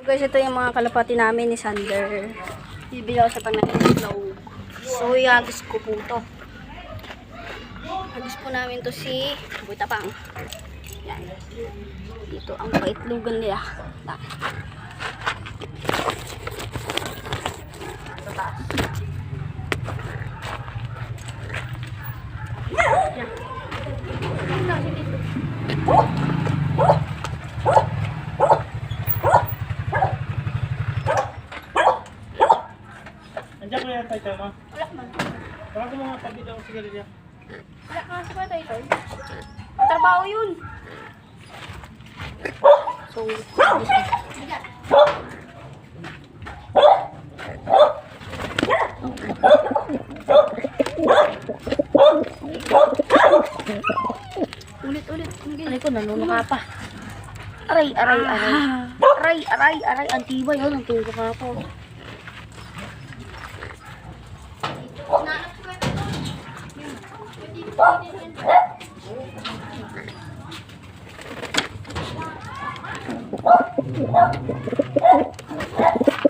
Guys, ito yung mga kalapati namin ni Sander. Bibili ako sa pang-itlog. So, iagis ko po ito. Agis po namin to si Butapang. Yan. Dito ang paitlogan nila. Sa taas. Yan. Andiyan ko yung tayo mo. Wala man. Parang ko mga tabi daw sigarilya. Wala ka sa mga tayo. Trabaho yun. So, ulit. Aray ko, nanunuka pa. Aray. Antibay, yun. Ang tulo ka po.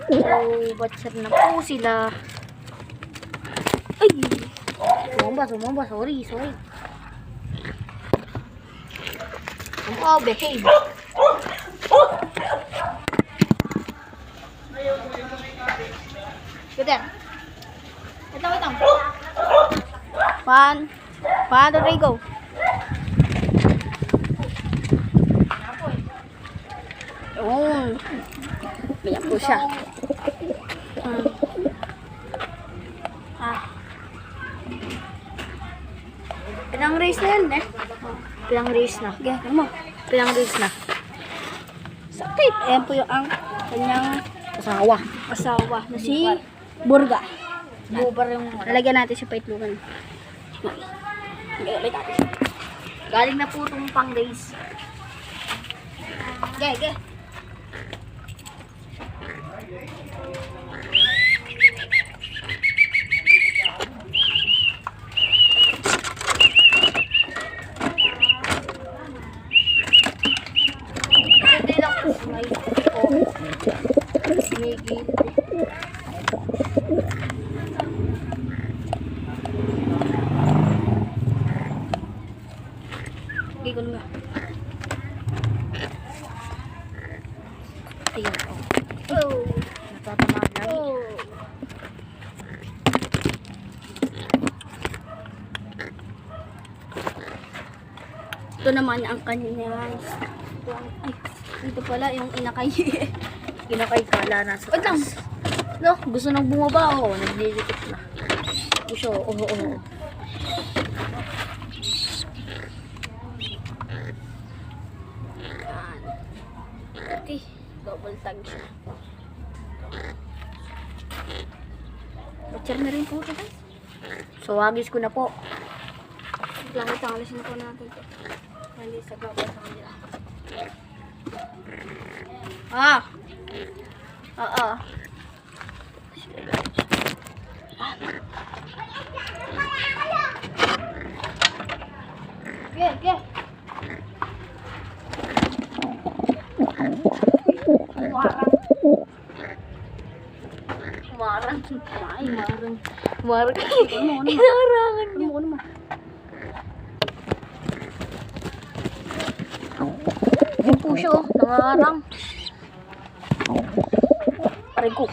So, batser na po sila. Ay! Sumamba. Sorry. Oh, behave. Good there. Wait lang. 1, 2, 3, go. Yun. Ganyan po siya. Pilang race na yan, eh? Pilang race na. Ganyan mo. Pilang race na. Sakit. Ayan po yung ang kanyang Asawa. na si Burga. Bubar yung Lalagyan natin sa paitlugan. galing na po itong pang race. Ge. Hindi lang po may sinigil. Gigol nga. Tingnan ko. Oh. Natatamaan lagi. Oh. Ito naman ang kanyang ay, ito pala yung inakay. Kinakay kala nasa Wait lang. taas. No, gusto nang bumaba. Oo, naglilipit na. Gusto, oo. Yan. Okay, double tag siya. Butcher na rin po ito guys. So, agis ko na po. Langit ang alisin po natin ito. Hindi sa gabal sa kanila. Oo. Ge. Marang. Inarangan niya. Ano mo? Yung po siya, nangarang. Aray ko.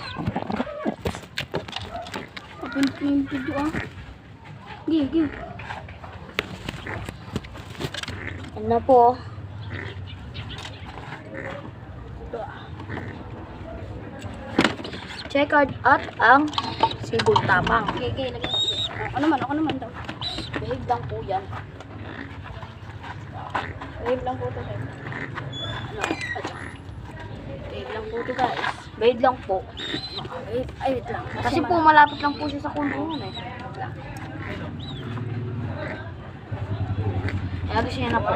Open ko yung video Ge. Yan na po. Check out ang si Butapang. Ge. Ako naman daw. Behave lang po yan. Wave lang po ito. Behave lang po ito guys. Behave lang po. Wait lang. Kasi po malapit lang po siya sa kulungan eh. Kaya gusto niya na po.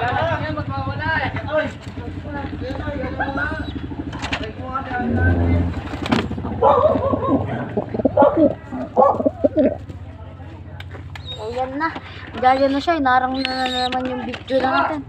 O yan na. Dahil na siya, narang na naman yung video natin.